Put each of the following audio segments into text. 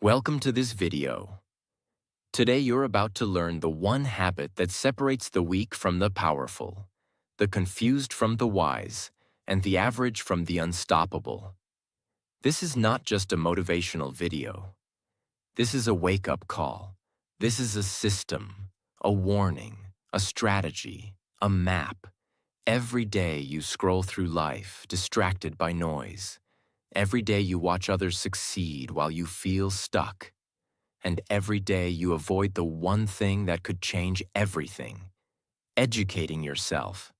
Welcome to this video. Today you're about to learn the one habit that separates the weak from the powerful, the confused from the wise, and the average from the unstoppable. This is not just a motivational video. This is a wake-up call. This is a system, a warning, a strategy, a map. Every day you scroll through life, distracted by noise. Every day you watch others succeed while you feel stuck. And every day you avoid the one thing that could change everything: educating yourself.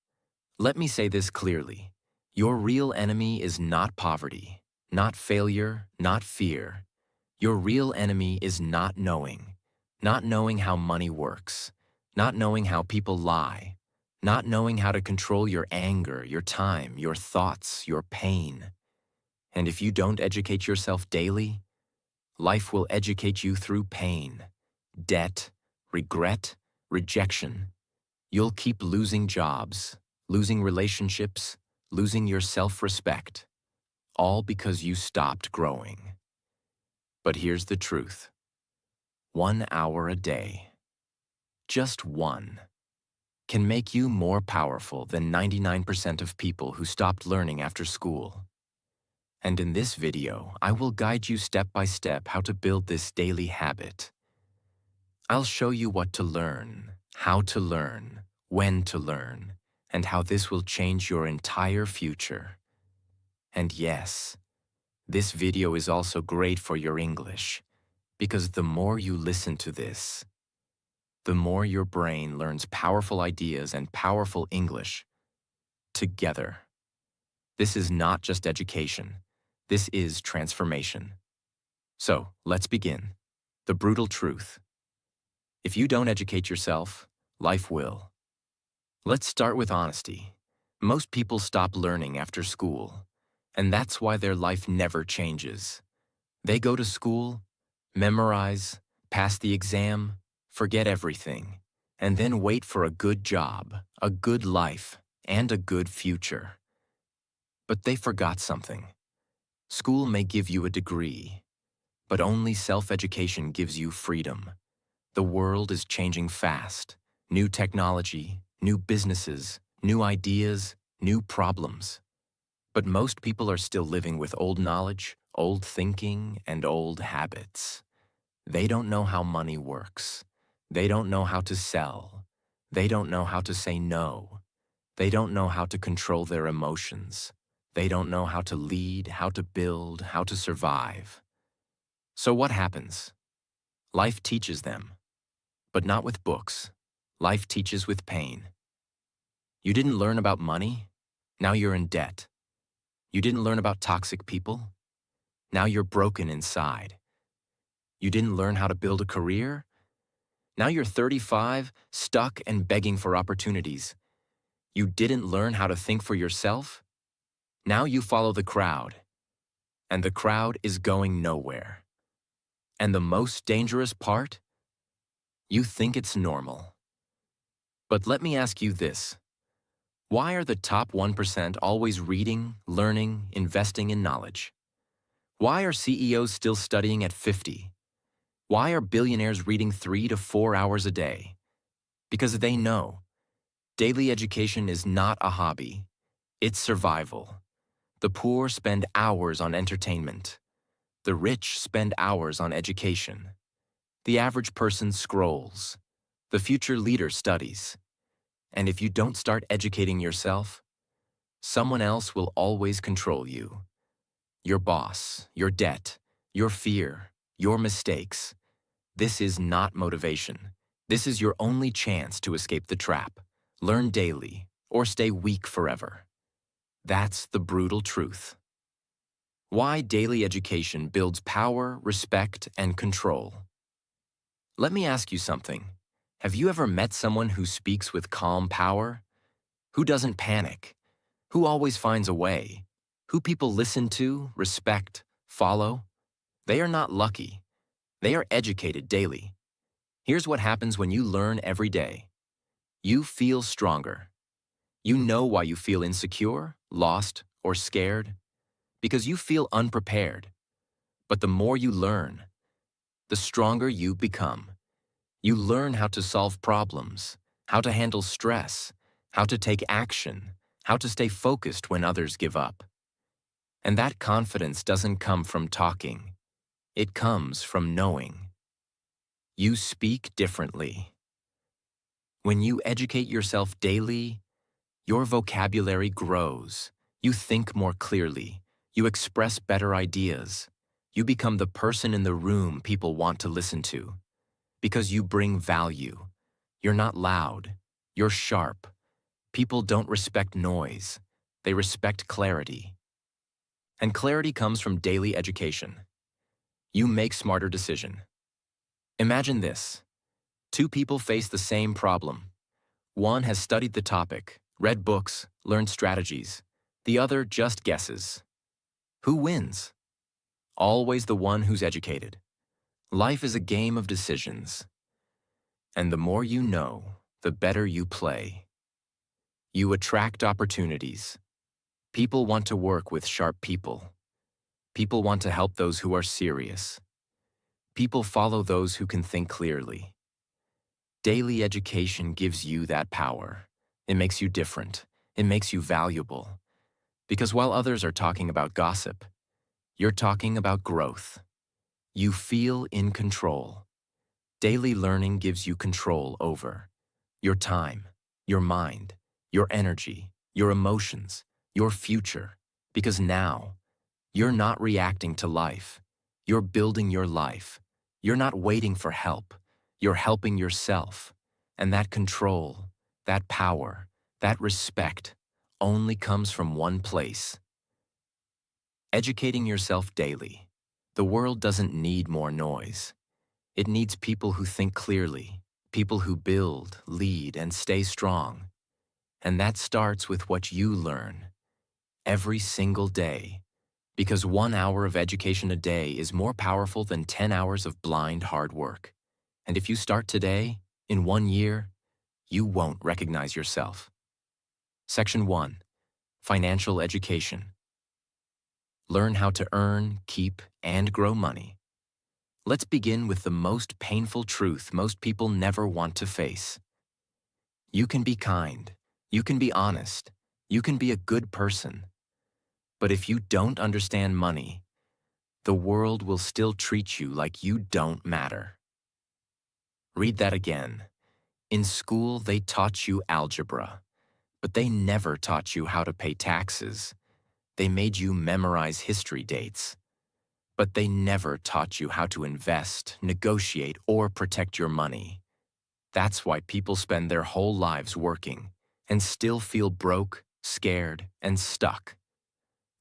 Let me say this clearly. Your real enemy is not poverty, not failure, not fear. Your real enemy is not knowing how money works, not knowing how people lie, not knowing how to control your anger, your time, your thoughts, your pain. And if you don't educate yourself daily, life will educate you through pain, debt, regret, rejection. You'll keep losing jobs, losing relationships, losing your self-respect, all because you stopped growing. But here's the truth. 1 hour a day, just one, can make you more powerful than 99% of people who stopped learning after school. And in this video, I will guide you step by step how to build this daily habit. I'll show you what to learn, how to learn, when to learn, and how this will change your entire future. And yes, this video is also great for your English, because the more you listen to this, the more your brain learns powerful ideas and powerful English together. This is not just education. This is transformation. So, let's begin. The brutal truth. If you don't educate yourself, life will. Let's start with honesty. Most people stop learning after school, and that's why their life never changes. They go to school, memorize, pass the exam, forget everything, and then wait for a good job, a good life, and a good future. But they forgot something. School may give you a degree, but only self-education gives you freedom. The world is changing fast. New technology, new businesses, new ideas, new problems. But most people are still living with old knowledge, old thinking, and old habits. They don't know how money works. They don't know how to sell. They don't know how to say no. They don't know how to control their emotions. They don't know how to lead, how to build, how to survive. So what happens? Life teaches them, but not with books. Life teaches with pain. You didn't learn about money? Now you're in debt. You didn't learn about toxic people? Now you're broken inside. You didn't learn how to build a career? Now you're 35, stuck and begging for opportunities. You didn't learn how to think for yourself? Now you follow the crowd. And the crowd is going nowhere. And the most dangerous part? You think it's normal. But let me ask you this. Why are the top 1% always reading, learning, investing in knowledge? Why are CEOs still studying at 50? Why are billionaires reading 3 to 4 hours a day? Because they know daily education is not a hobby. It's survival. The poor spend hours on entertainment. The rich spend hours on education. The average person scrolls. The future leader studies. And if you don't start educating yourself, someone else will always control you. Your boss, your debt, your fear, your mistakes. This is not motivation. This is your only chance to escape the trap. Learn daily, or stay weak forever. That's the brutal truth. Why daily education builds power, respect, and control. Let me ask you something. Have you ever met someone who speaks with calm power? Who doesn't panic? Who always finds a way? Who people listen to, respect, follow? They are not lucky. They are educated daily. Here's what happens when you learn every day. You feel stronger. You know why you feel insecure, lost, or scared? Because you feel unprepared. But the more you learn, the stronger you become. You learn how to solve problems, how to handle stress, how to take action, how to stay focused when others give up. And that confidence doesn't come from talking. It comes from knowing. You speak differently. When you educate yourself daily, your vocabulary grows. You think more clearly. You express better ideas. You become the person in the room people want to listen to. Because you bring value. You're not loud. You're sharp. People don't respect noise. They respect clarity. And clarity comes from daily education. You make smarter decisions. Imagine this. Two people face the same problem. One has studied the topic, read books, learned strategies. The other just guesses. Who wins? Always the one who's educated. Life is a game of decisions. And the more you know, the better you play. You attract opportunities. People want to work with sharp people. People want to help those who are serious. People follow those who can think clearly. Daily education gives you that power. It makes you different. It makes you valuable. Because while others are talking about gossip, you're talking about growth. You feel in control. Daily learning gives you control over your time, your mind, your energy, your emotions, your future. Because now, you're not reacting to life. You're building your life. You're not waiting for help. You're helping yourself. And that control, that power, that respect only comes from one place. Educating yourself daily. The world doesn't need more noise. It needs people who think clearly, people who build, lead, and stay strong. And that starts with what you learn every single day. Because 1 hour of education a day is more powerful than 10 hours of blind hard work. And if you start today, in 1 year, you won't recognize yourself. Section 1. Financial education. Learn how to earn, keep, and grow money. Let's begin with the most painful truth most people never want to face. You can be kind. You can be honest. You can be a good person. But if you don't understand money, the world will still treat you like you don't matter. Read that again. In school, they taught you algebra, but they never taught you how to pay taxes. They made you memorize history dates, but they never taught you how to invest, negotiate, or protect your money. That's why people spend their whole lives working and still feel broke, scared, and stuck.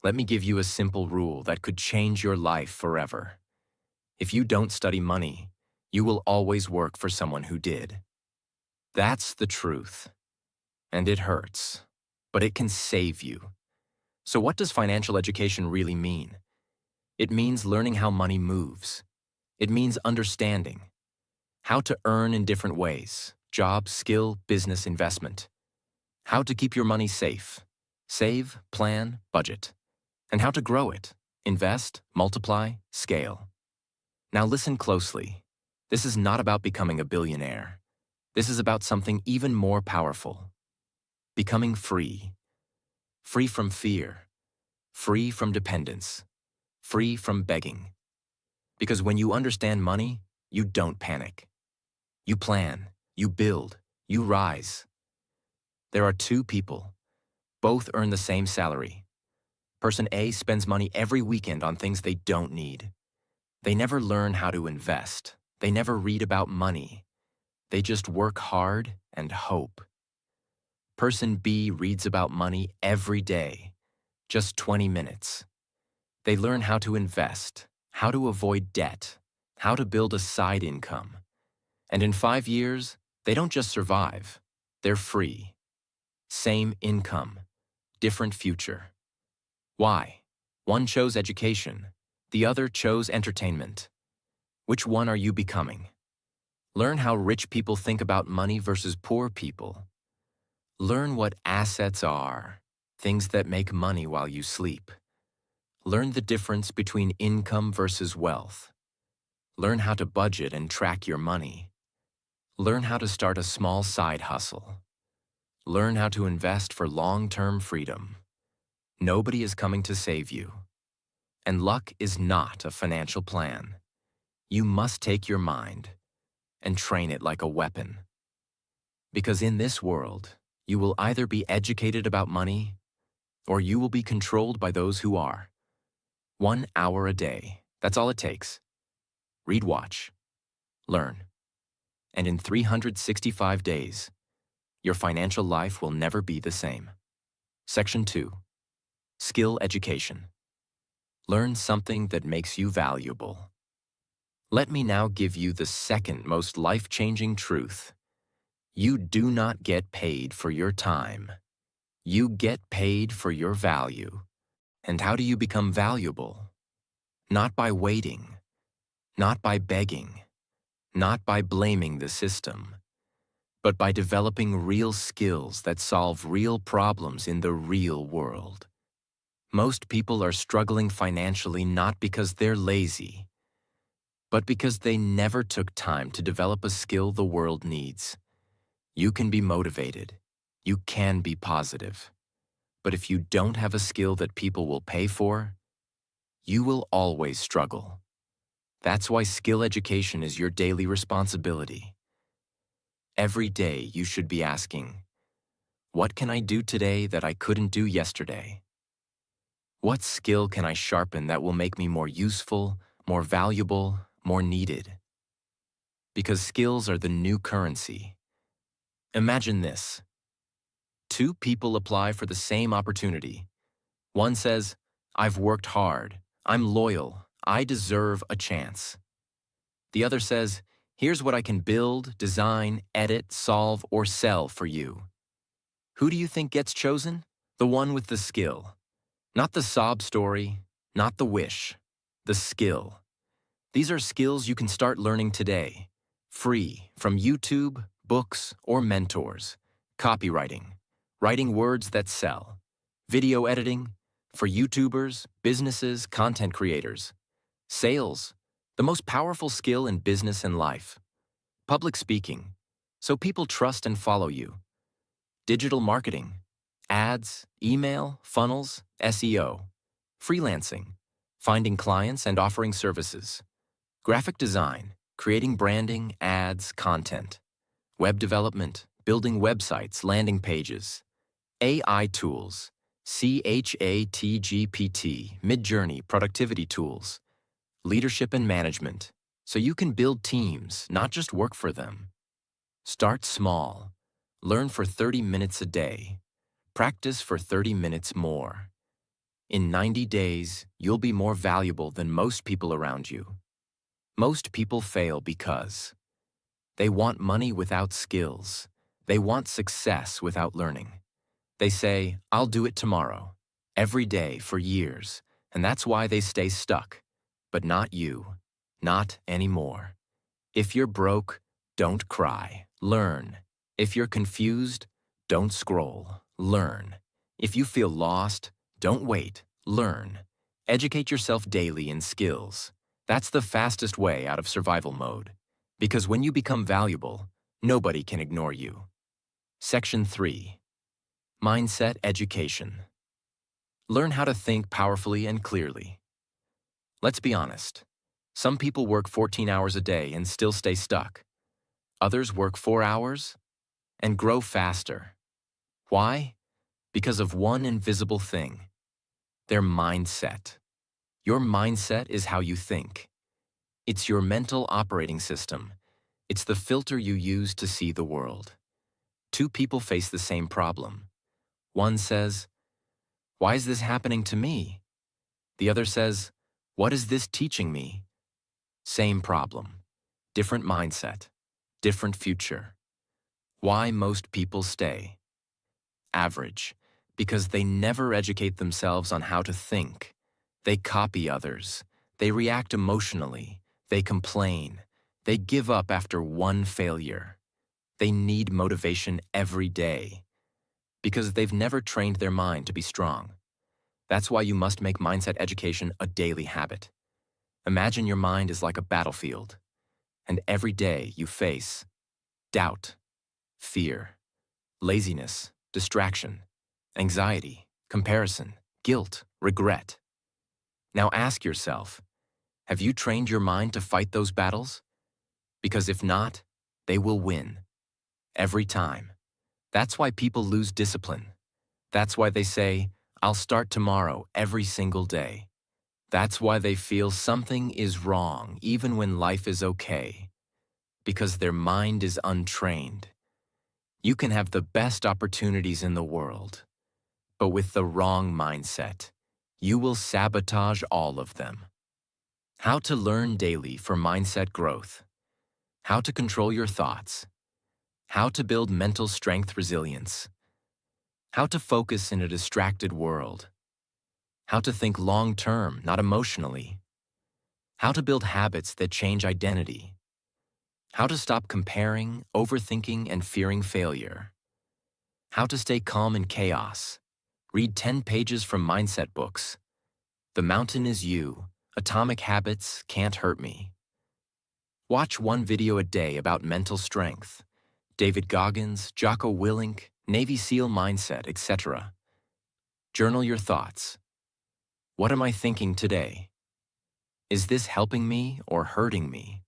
Let me give you a simple rule that could change your life forever. If you don't study money, you will always work for someone who did. That's the truth. And it hurts, but it can save you. So what does financial education really mean? It means learning how money moves. It means understanding how to earn in different ways: job, skill, business, investment. How to keep your money safe: save, plan, budget. And how to grow it: invest, multiply, scale. Now listen closely. This is not about becoming a billionaire. This is about something even more powerful. Becoming free. Free from fear. Free from dependence. Free from begging. Because when you understand money, you don't panic. You plan, you build, you rise. There are two people. Both earn the same salary. Person A spends money every weekend on things they don't need. They never learn how to invest. They never read about money. They just work hard and hope. Person B reads about money every day, just 20 minutes. They learn how to invest, how to avoid debt, how to build a side income. And in 5 years, they don't just survive, they're free. Same income, different future. Why? One chose education, the other chose entertainment. Which one are you becoming? Learn how rich people think about money versus poor people. Learn what assets are, things that make money while you sleep. Learn the difference between income versus wealth. Learn how to budget and track your money. Learn how to start a small side hustle. Learn how to invest for long-term freedom. Nobody is coming to save you. And luck is not a financial plan. You must take your mind and train it like a weapon. Because in this world, you will either be educated about money or you will be controlled by those who are. 1 hour a day, that's all it takes. Read, watch, learn. And in 365 days, your financial life will never be the same. Section 2. Skill education. Learn something that makes you valuable. Let me now give you the second most life-changing truth. You do not get paid for your time. You get paid for your value. And how do you become valuable? Not by waiting, not by begging, not by blaming the system, but by developing real skills that solve real problems in the real world. Most people are struggling financially not because they're lazy, but because they never took time to develop a skill the world needs. You can be motivated. You can be positive. But if you don't have a skill that people will pay for, you will always struggle. That's why skill education is your daily responsibility. Every day you should be asking, what can I do today that I couldn't do yesterday? What skill can I sharpen that will make me more useful, more valuable, more needed? Because skills are the new currency. Imagine this. 2 people apply for the same opportunity. One says, I've worked hard, I'm loyal, I deserve a chance. The other says, here's what I can build, design, edit, solve, or sell for you. Who do you think gets chosen? The one with the skill. Not the sob story, not the wish, the skill. These are skills you can start learning today, free from YouTube, books, or mentors. Copywriting, writing words that sell. Video editing, for YouTubers, businesses, content creators. Sales, the most powerful skill in business and life. Public speaking, so people trust and follow you. Digital marketing, ads, email, funnels, SEO. Freelancing, finding clients and offering services. Graphic design, creating branding, ads, content. Web development, building websites, landing pages. AI tools, ChatGPT, Midjourney, productivity tools. Leadership and management, so you can build teams, not just work for them. Start small. Learn for 30 minutes a day. Practice for 30 minutes more. In 90 days, you'll be more valuable than most people around you. Most people fail because they want money without skills. They want success without learning. They say, I'll do it tomorrow, every day for years, and that's why they stay stuck. But not you, not anymore. If you're broke, don't cry, learn. If you're confused, don't scroll, learn. If you feel lost, don't wait, learn. Educate yourself daily in skills. That's the fastest way out of survival mode. Because when you become valuable, nobody can ignore you. Section 3. Mindset education. Learn how to think powerfully and clearly. Let's be honest. Some people work 14 hours a day and still stay stuck. Others work 4 hours and grow faster. Why? Because of one invisible thing: their mindset. Your mindset is how you think. It's your mental operating system. It's the filter you use to see the world. 2 people face the same problem. One says, why is this happening to me? The other says, what is this teaching me? Same problem, different mindset, different future. Why most people stay? Average, because they never educate themselves on how to think. They copy others. They react emotionally. They complain. They give up after one failure. They need motivation every day because they've never trained their mind to be strong. That's why you must make mindset education a daily habit. Imagine your mind is like a battlefield, and every day you face doubt, fear, laziness, distraction, anxiety, comparison, guilt, regret. Now ask yourself, have you trained your mind to fight those battles? Because if not, they will win. Every time. That's why people lose discipline. That's why they say, I'll start tomorrow every single day. That's why they feel something is wrong even when life is okay. Because their mind is untrained. You can have the best opportunities in the world, but with the wrong mindset, you will sabotage all of them. How to learn daily for mindset growth. How to control your thoughts. How to build mental strength resilience. How to focus in a distracted world. How to think long-term, not emotionally. How to build habits that change identity. How to stop comparing, overthinking, and fearing failure. How to stay calm in chaos. Read 10 pages from mindset books. The Mountain is You. Atomic Habits Can't Hurt Me. Watch one video a day about mental strength. David Goggins, Jocko Willink, Navy SEAL mindset, etc. Journal your thoughts. What am I thinking today? Is this helping me or hurting me?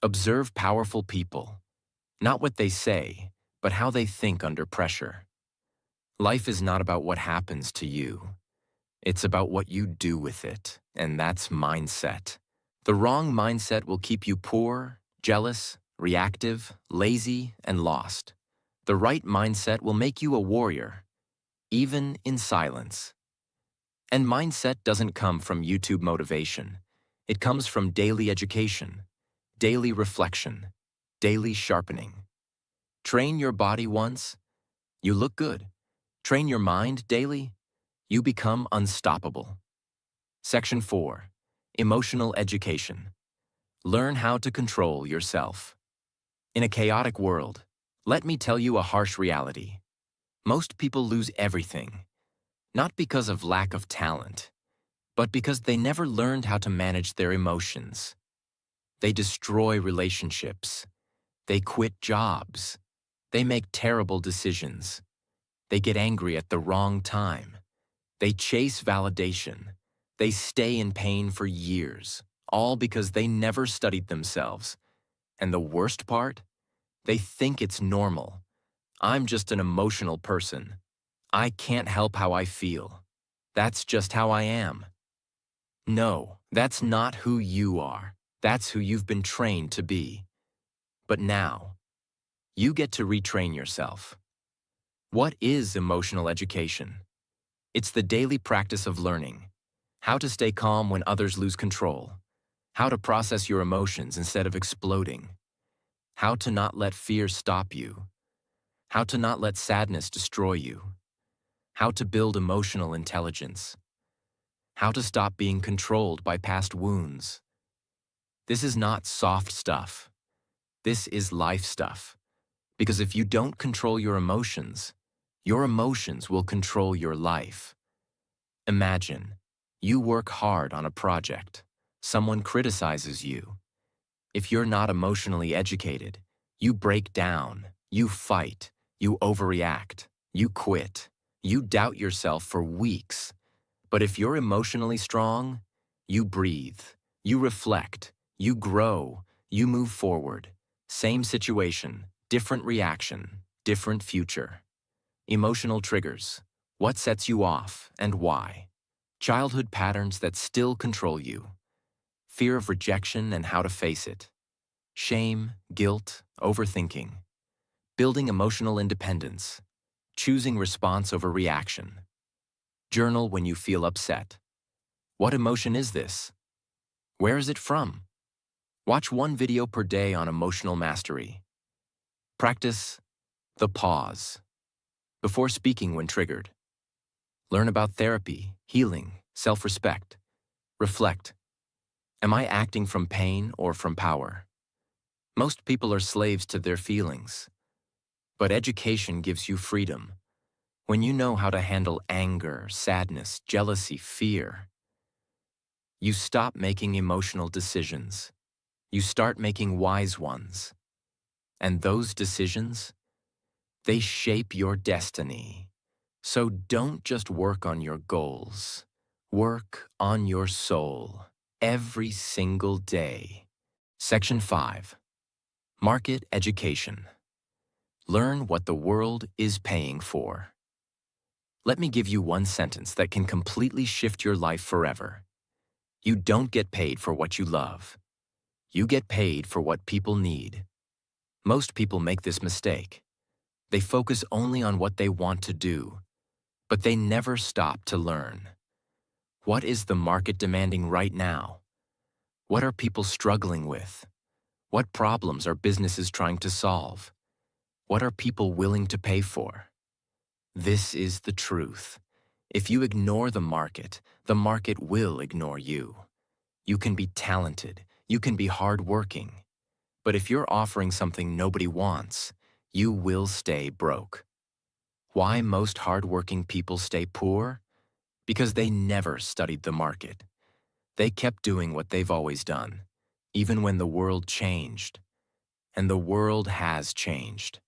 Observe powerful people. Not what they say, but how they think under pressure. Life is not about what happens to you. It's about what you do with it, and that's mindset. The wrong mindset will keep you poor, jealous, reactive, lazy, and lost. The right mindset will make you a warrior, even in silence. And mindset doesn't come from YouTube motivation. It comes from daily education, daily reflection, daily sharpening. Train your body once, you look good. Train your mind daily, you become unstoppable. Section 4. Emotional education. Learn how to control yourself. In a chaotic world, let me tell you a harsh reality. Most people lose everything, not because of lack of talent, but because they never learned how to manage their emotions. They destroy relationships. They quit jobs. They make terrible decisions. They get angry at the wrong time. They chase validation. They stay in pain for years, all because they never studied themselves. And the worst part? They think it's normal. I'm just an emotional person. I can't help how I feel. That's just how I am. No, that's not who you are. That's who you've been trained to be. But now, you get to retrain yourself. What is emotional education? It's the daily practice of learning. How to stay calm when others lose control. How to process your emotions instead of exploding. How to not let fear stop you. How to not let sadness destroy you. How to build emotional intelligence. How to stop being controlled by past wounds. This is not soft stuff. This is life stuff. Because if you don't control your emotions will control your life. Imagine, you work hard on a project. Someone criticizes you. If you're not emotionally educated, you break down, you fight, you overreact, you quit, you doubt yourself for weeks. But if you're emotionally strong, you breathe, you reflect, you grow, you move forward. Same situation, different reaction, different future. Emotional triggers. What sets you off and why? Childhood patterns that still control you. Fear of rejection and how to face it. Shame, guilt, overthinking. Building emotional independence. Choosing response over reaction. Journal when you feel upset. What emotion is this? Where is it from? Watch one video per day on emotional mastery. Practice the pause before speaking when triggered. Learn about therapy, healing, self-respect. Reflect. Am I acting from pain or from power? Most people are slaves to their feelings. But education gives you freedom. When you know how to handle anger, sadness, jealousy, fear, You stop making emotional decisions. You start making wise ones. And those decisions, they shape your destiny. So don't just work on your goals. Work on your soul every single day. Section 5. Market Education. Learn what the world is paying for. Let me give you one sentence that can completely shift your life forever. You don't get paid for what you love. You get paid for what people need. Most people make this mistake. They focus only on what they want to do, but they never stop to learn. What is the market demanding right now? What are people struggling with? What problems are businesses trying to solve? What are people willing to pay for? This is the truth. If you ignore the market will ignore you. You can be talented, you can be hardworking, but if you're offering something nobody wants, you will stay broke. Why most hardworking people stay poor? Because they never studied the market. They kept doing what they've always done, even when the world changed. And the world has changed.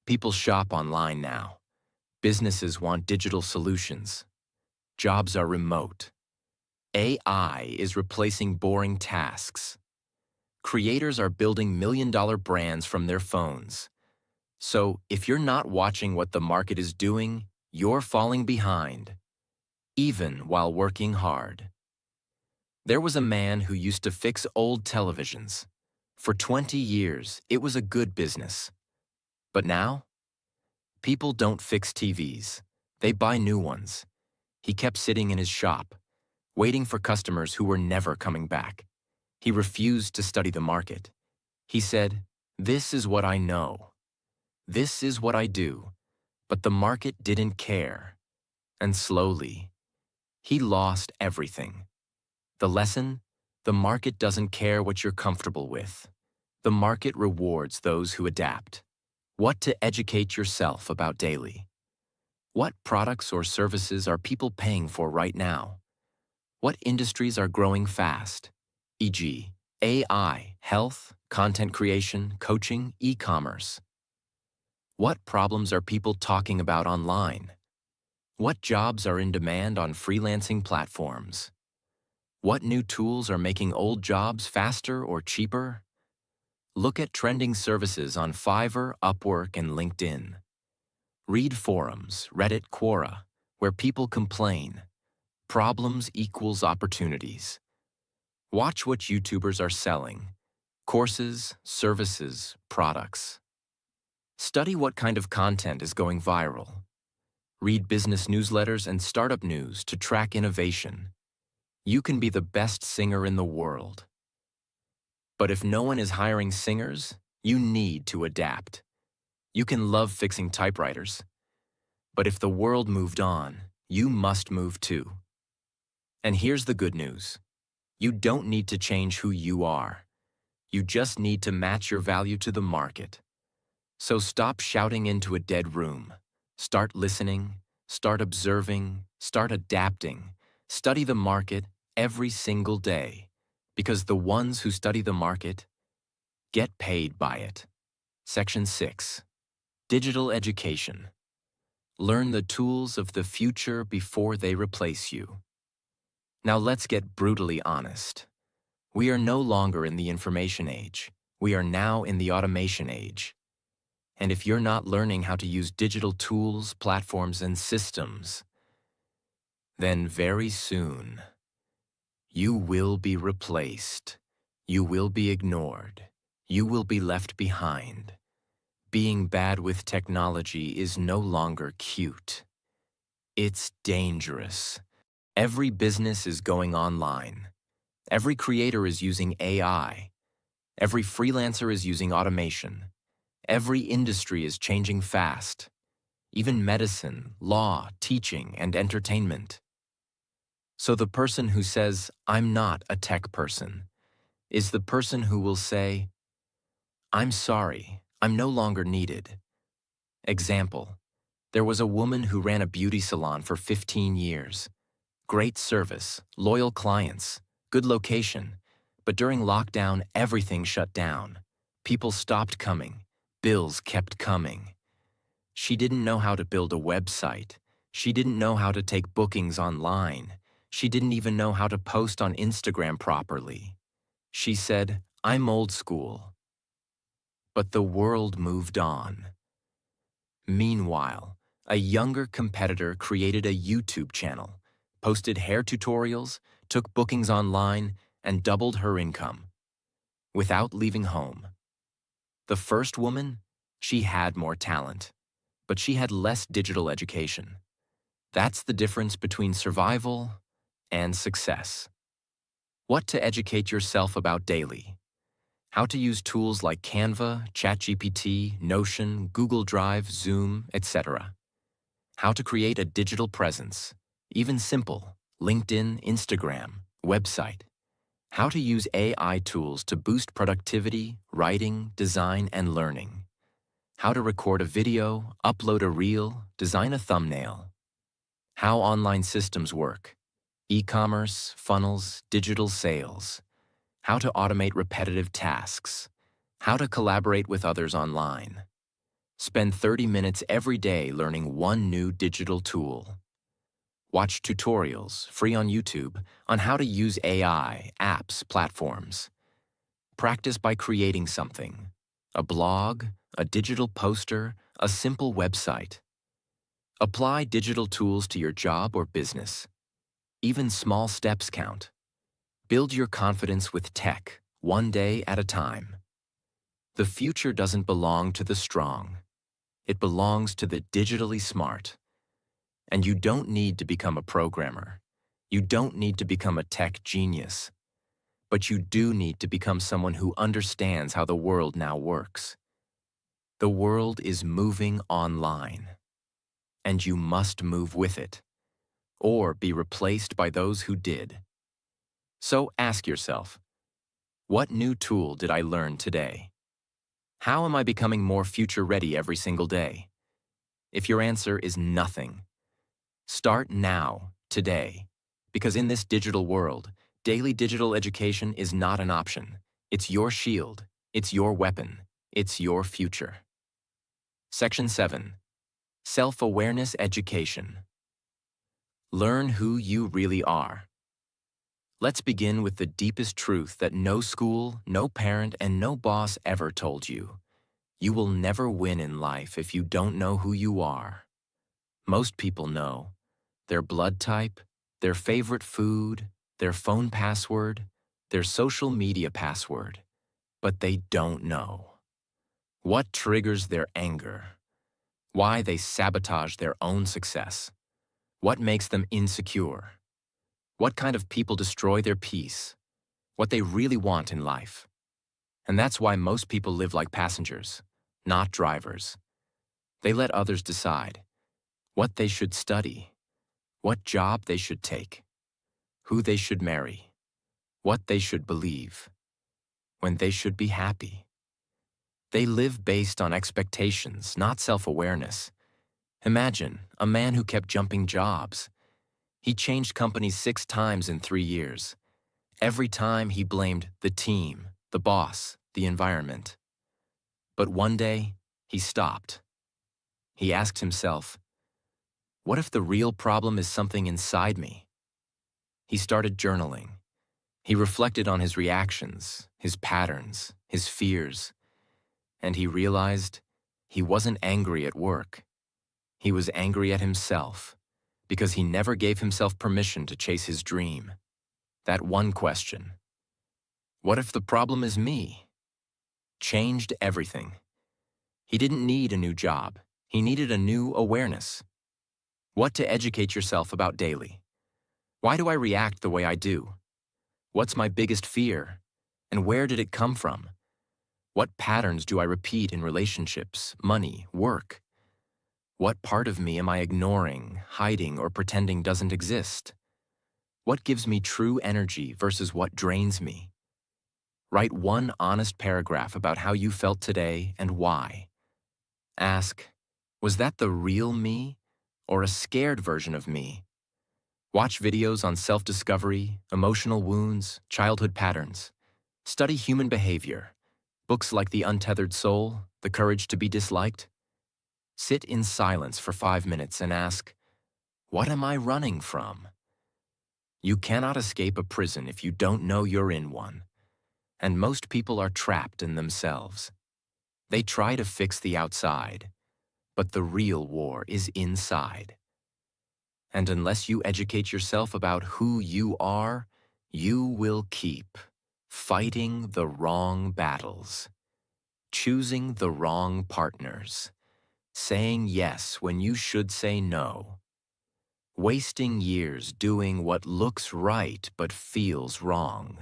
People shop online now. Businesses want digital solutions. Jobs are remote. AI is replacing boring tasks. Creators are building million-dollar brands from their phones. So if you're not watching what the market is doing, you're falling behind, even while working hard. There was a man who used to fix old televisions. For 20 years, it was a good business. But now, people don't fix TVs. They buy new ones. He kept sitting in his shop, waiting for customers who were never coming back. He refused to study the market. He said, "This is what I know. This is what I do." But the market didn't care. And slowly, he lost everything. The lesson? The market doesn't care what you're comfortable with. The market rewards those who adapt. What to educate yourself about daily. What products or services are people paying for right now? What industries are growing fast? E.g., AI, health, content creation, coaching, e-commerce. What problems are people talking about online? What jobs are in demand on freelancing platforms? What new tools are making old jobs faster or cheaper? Look at trending services on Fiverr, Upwork, and LinkedIn. Read forums, Reddit, Quora, where people complain. Problems equals opportunities. Watch what YouTubers are selling. Courses, services, products. Study what kind of content is going viral. Read business newsletters and startup news to track innovation. You can be the best singer in the world. But if no one is hiring singers, you need to adapt. You can love fixing typewriters. But if the world moved on, you must move too. And here's the good news. You don't need to change who you are. You just need to match your value to the market. So stop shouting into a dead room. Start listening, start observing, start adapting. Study the market every single day, because the ones who study the market get paid by it. Section 6. Digital Education. Learn the tools of the future before they replace you. Now let's get brutally honest. We are no longer in the information age. We are now in the automation age. And if you're not learning how to use digital tools, platforms, and systems, then very soon, you will be replaced. You will be ignored. You will be left behind. Being bad with technology is no longer cute. It's dangerous. Every business is going online. Every creator is using AI. Every freelancer is using automation. Every industry is changing fast. Even medicine, law, teaching, and entertainment. So the person who says, "I'm not a tech person," is the person who will say, "I'm sorry, I'm no longer needed." Example, there was a woman who ran a beauty salon for 15 years. Great service, loyal clients, Good location. But during lockdown, everything shut down. People stopped coming. Bills kept coming. She didn't know how to build a website. She didn't know how to take bookings online. She didn't even know how to post on Instagram properly. She said, "I'm old school." But the world moved on. Meanwhile, a younger competitor created a YouTube channel, posted hair tutorials, took bookings online, and doubled her income without leaving home. The first woman, she had more talent, but she had less digital education. That's the difference between survival and success. What to educate yourself about daily. How to use tools like Canva, ChatGPT, Notion, Google Drive, Zoom, etc. How to create a digital presence, even simple, LinkedIn, Instagram, website. How to use AI tools to boost productivity, writing, design, and learning. How to record a video, upload a reel, design a thumbnail. How online systems work. E-commerce, funnels, digital sales. How to automate repetitive tasks. How to collaborate with others online. Spend 30 minutes every day learning one new digital tool. Watch tutorials, free on YouTube, on how to use AI, apps, platforms. Practice by creating something. A blog, a digital poster, a simple website. Apply digital tools to your job or business. Even small steps count. Build your confidence with tech, one day at a time. The future doesn't belong to the strong. It belongs to the digitally smart. And you don't need to become a programmer. You don't need to become a tech genius. But you do need to become someone who understands how the world now works. The world is moving online. And you must move with it, or be replaced by those who did. So ask yourself, what new tool did I learn today? How am I becoming more future-ready every single day? If your answer is nothing, start now, today, because in this digital world, daily digital education is not an option. It's your shield, it's your weapon, it's your future. Section 7. Self-awareness education. Learn who you really are. Let's begin with the deepest truth that no school, no parent, and no boss ever told you. You will never win in life if you don't know who you are. Most people know their blood type, their favorite food, their phone password, their social media password, but they don't know what triggers their anger, why they sabotage their own success, what makes them insecure, what kind of people destroy their peace, what they really want in life. And that's why most people live like passengers, not drivers. They let others decide what they should study, what job they should take, who they should marry, what they should believe, when they should be happy. They live based on expectations, not self-awareness. Imagine a man who kept jumping jobs. He changed companies 6 times in 3 years. Every time he blamed the team, the boss, the environment. But one day, he stopped. He asked himself, what if the real problem is something inside me? He started journaling. He reflected on his reactions, his patterns, his fears, and he realized he wasn't angry at work. He was angry at himself because he never gave himself permission to chase his dream. That one question, what if the problem is me? Changed everything. He didn't need a new job. He needed a new awareness. What to educate yourself about daily. Why do I react the way I do? What's my biggest fear? And where did it come from? What patterns do I repeat in relationships, money, work? What part of me am I ignoring, hiding, or pretending doesn't exist? What gives me true energy versus what drains me? Write one honest paragraph about how you felt today and why. Ask, was that the real me or a scared version of me? Watch videos on self-discovery, emotional wounds, childhood patterns. Study human behavior. Books like The Untethered Soul, The Courage to be Disliked. Sit in silence for 5 minutes and ask, what am I running from? You cannot escape a prison if you don't know you're in one. And most people are trapped in themselves. They try to fix the outside, but the real war is inside. And unless you educate yourself about who you are, you will keep fighting the wrong battles, choosing the wrong partners, saying yes when you should say no, wasting years doing what looks right but feels wrong.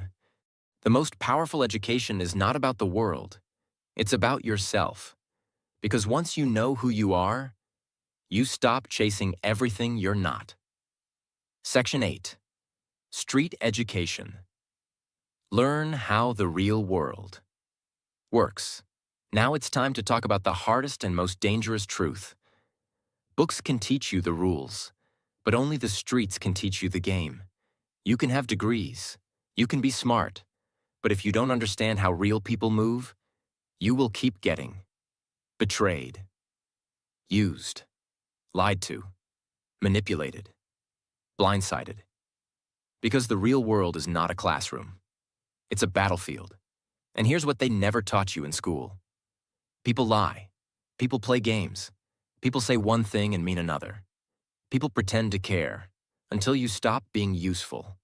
The most powerful education is not about the world, it's about yourself. Because once you know who you are, you stop chasing everything you're not. Section 8. Street Education. Learn how the real world works. Now it's time to talk about the hardest and most dangerous truth. Books can teach you the rules, but only the streets can teach you the game. You can have degrees, you can be smart, but if you don't understand how real people move, you will keep getting betrayed, used, lied to, manipulated, blindsided. Because the real world is not a classroom. It's a battlefield. And here's what they never taught you in school. People lie. People play games. People say one thing and mean another. People pretend to care until you stop being useful.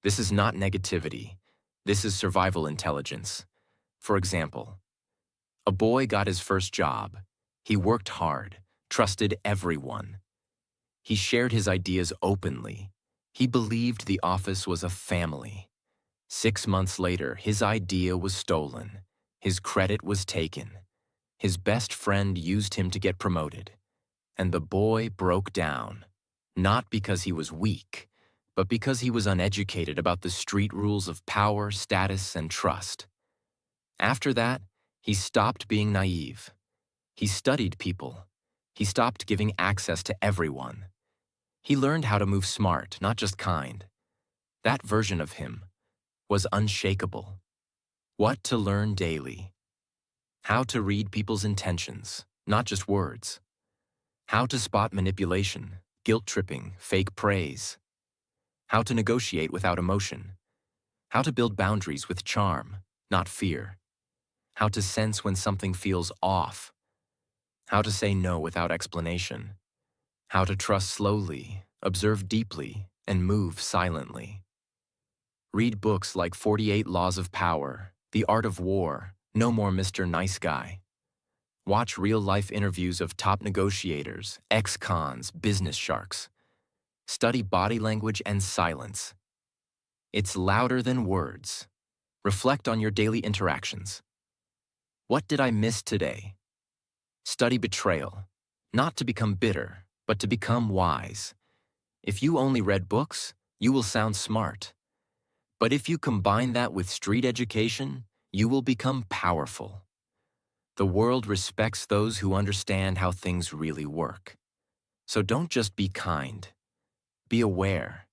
This is not negativity. This is survival intelligence. For example, a boy got his first job. He worked hard, trusted everyone. He shared his ideas openly. He believed the office was a family. 6 months later, his idea was stolen. His credit was taken. His best friend used him to get promoted. And the boy broke down, not because he was weak, but because he was uneducated about the street rules of power, status, and trust. After that, he stopped being naive. He studied people. He stopped giving access to everyone. He learned how to move smart, not just kind. That version of him was unshakable. What to learn daily. How to read people's intentions, not just words. How to spot manipulation, guilt-tripping, fake praise. How to negotiate without emotion. How to build boundaries with charm, not fear. How to sense when something feels off. How to say no without explanation. How to trust slowly, observe deeply, and move silently. Read books like 48 Laws of Power, The Art of War, No More Mr. Nice Guy. Watch real-life interviews of top negotiators, ex-cons, business sharks. Study body language and silence. It's louder than words. Reflect on your daily interactions. What did I miss today? Study betrayal, not to become bitter, but to become wise. If you only read books, you will sound smart. But if you combine that with street education, you will become powerful. The world respects those who understand how things really work. So don't just be kind. Be aware.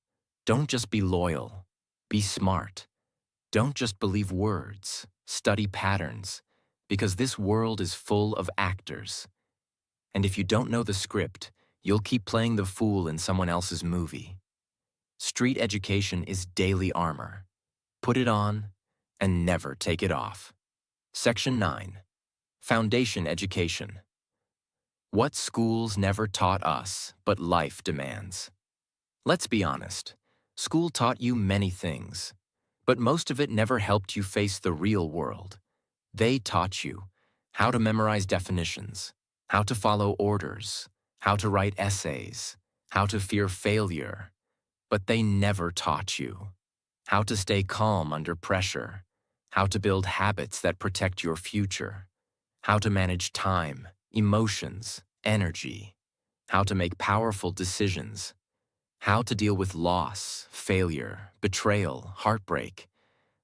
Don't just be loyal. Be smart. Don't just believe words. Study patterns. Because this world is full of actors. And if you don't know the script, you'll keep playing the fool in someone else's movie. Street education is daily armor. Put it on and never take it off. Section 9. Foundation Education. What schools never taught us, but life demands. Let's be honest. School taught you many things, but most of it never helped you face the real world. They taught you how to memorize definitions, how to follow orders, how to write essays, how to fear failure, but they never taught you how to stay calm under pressure, how to build habits that protect your future, how to manage time, emotions, energy, how to make powerful decisions, how to deal with loss, failure, betrayal, heartbreak,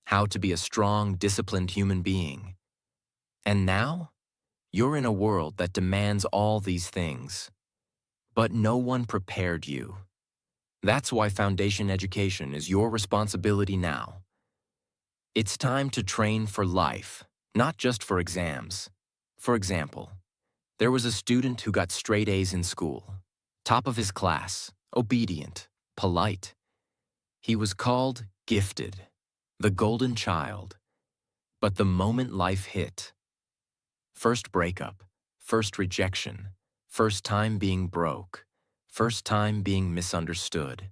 how to be a strong, disciplined human being. And now, you're in a world that demands all these things, but no one prepared you. That's why foundation education is your responsibility now. It's time to train for life, not just for exams. For example, there was a student who got straight A's in school, top of his class, obedient, polite. He was called gifted, the golden child. But the moment life hit, first breakup, first rejection, first time being broke, first time being misunderstood,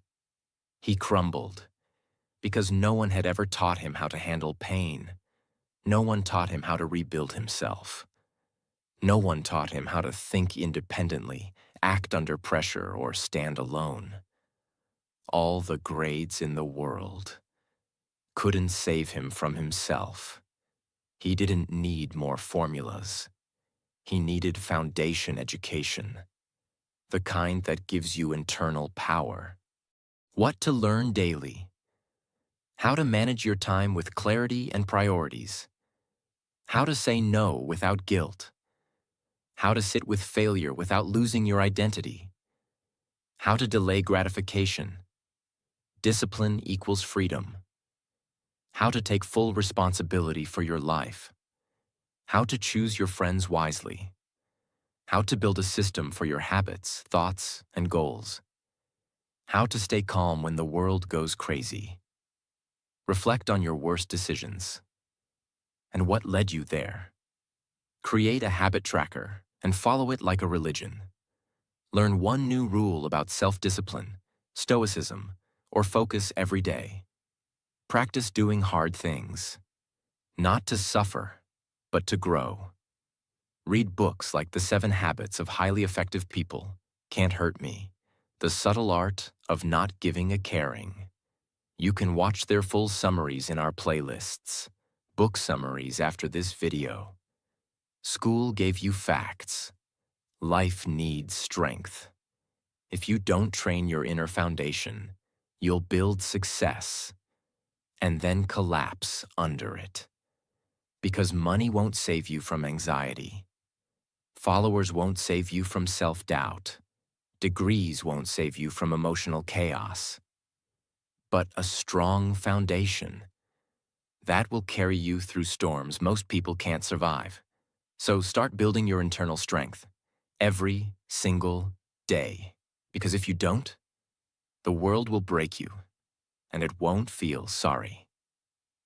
he crumbled because no one had ever taught him how to handle pain. No one taught him how to rebuild himself. No one taught him how to think independently, act under pressure, or stand alone. All the grades in the world couldn't save him from himself. He didn't need more formulas. He needed foundation education, the kind that gives you internal power. What to learn daily. How to manage your time with clarity and priorities. How to say no without guilt. How to sit with failure without losing your identity. How to delay gratification. Discipline equals freedom. How to take full responsibility for your life. How to choose your friends wisely. How to build a system for your habits, thoughts, and goals. How to stay calm when the world goes crazy. Reflect on your worst decisions and what led you there. Create a habit tracker and follow it like a religion. Learn one new rule about self-discipline, stoicism, or focus every day. Practice doing hard things, not to suffer, but to grow. Read books like The 7 Habits of Highly Effective People, Can't Hurt Me, The Subtle Art of Not Giving a Caring. You can watch their full summaries in our playlists, book summaries after this video. School gave you facts. Life needs strength. If you don't train your inner foundation, you'll build success and then collapse under it. Because money won't save you from anxiety. Followers won't save you from self-doubt. Degrees won't save you from emotional chaos. But a strong foundation, that will carry you through storms most people can't survive. So start building your internal strength every single day. Because if you don't, the world will break you, and it won't feel sorry.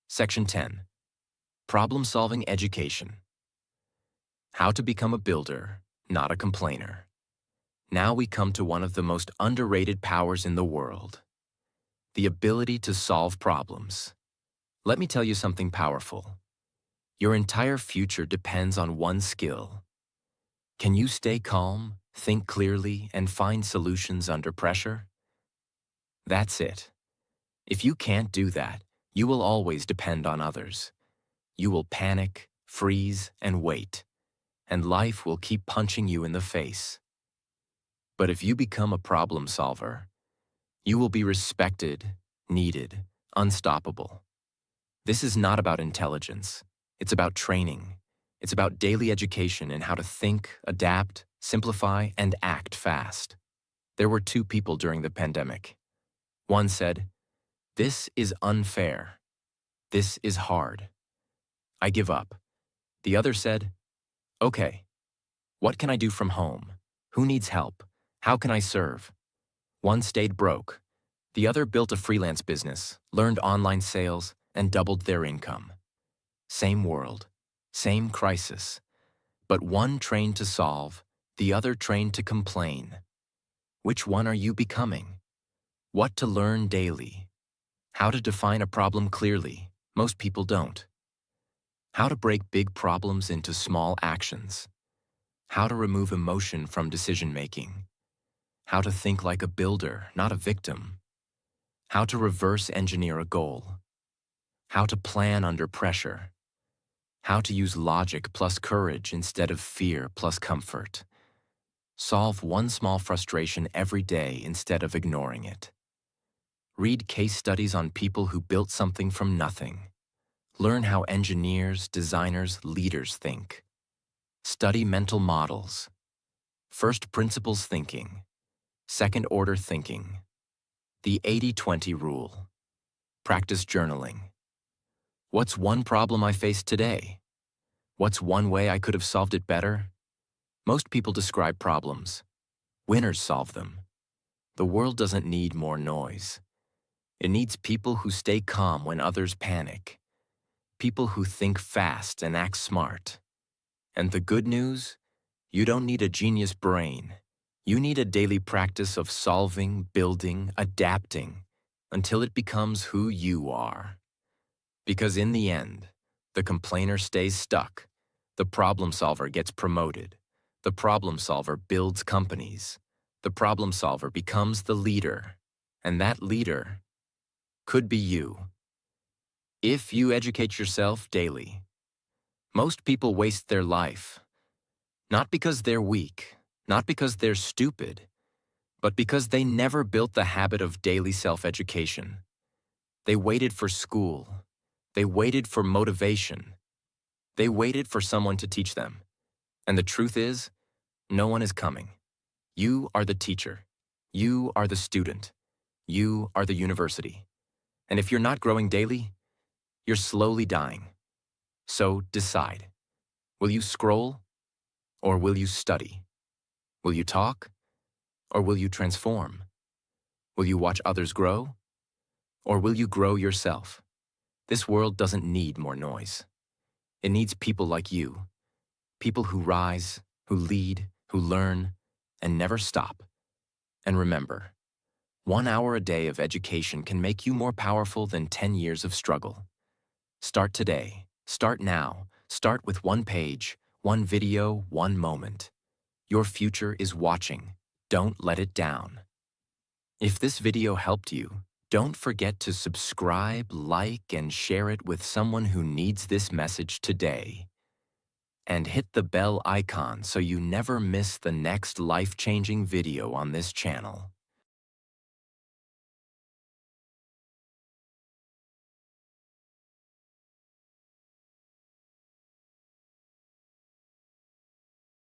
Section 10. Problem-solving education. How to become a builder, not a complainer. Now we come to one of the most underrated powers in the world. The ability to solve problems. Let me tell you something powerful. Your entire future depends on one skill. Can you stay calm, think clearly, and find solutions under pressure? That's it. If you can't do that, you will always depend on others. You will panic, freeze, and wait, and life will keep punching you in the face. But if you become a problem solver, you will be respected, needed, unstoppable. This is not about intelligence. It's about training. It's about daily education in how to think, adapt, simplify, and act fast. There were 2 people during the pandemic. One said, "This is unfair. This is hard. I give up." The other said, "Okay, what can I do from home? Who needs help? How can I serve?" One stayed broke. The other built a freelance business, learned online sales, and doubled their income. Same world, same crisis, but one trained to solve, the other trained to complain. Which one are you becoming? What to learn daily? How to define a problem clearly? Most people don't. How to break big problems into small actions? How to remove emotion from decision-making? How to think like a builder, not a victim? How to reverse engineer a goal? How to plan under pressure? How to use logic plus courage instead of fear plus comfort? Solve one small frustration every day instead of ignoring it. Read case studies on people who built something from nothing. Learn how engineers, designers, leaders think. Study mental models. First principles thinking. Second order thinking. The 80-20 rule. Practice journaling. What's one problem I faced today? What's one way I could have solved it better? Most people describe problems. Winners solve them. The world doesn't need more noise. It needs people who stay calm when others panic. People who think fast and act smart. And the good news? You don't need a genius brain. You need a daily practice of solving, building, adapting, until it becomes who you are. Because in the end, the complainer stays stuck. The problem solver gets promoted. The problem solver builds companies. The problem solver becomes the leader. And that leader could be you. If you educate yourself daily. Most people waste their life. Not because they're weak, not because they're stupid, but because they never built the habit of daily self-education. They waited for school. They waited for motivation. They waited for someone to teach them. And the truth is, no one is coming. You are the teacher. You are the student. You are the university. And if you're not growing daily, you're slowly dying. So decide. Will you scroll? Or will you study? Will you talk? Or will you transform? Will you watch others grow? Or will you grow yourself? This world doesn't need more noise. It needs people like you. People who rise, who lead, who learn, and never stop. And remember, 1 hour a day of education can make you more powerful than 10 years of struggle. Start today. Start now. Start with one page, one video, one moment. Your future is watching. Don't let it down. If this video helped you, don't forget to subscribe, like, and share it with someone who needs this message today. And hit the bell icon so you never miss the next life-changing video on this channel.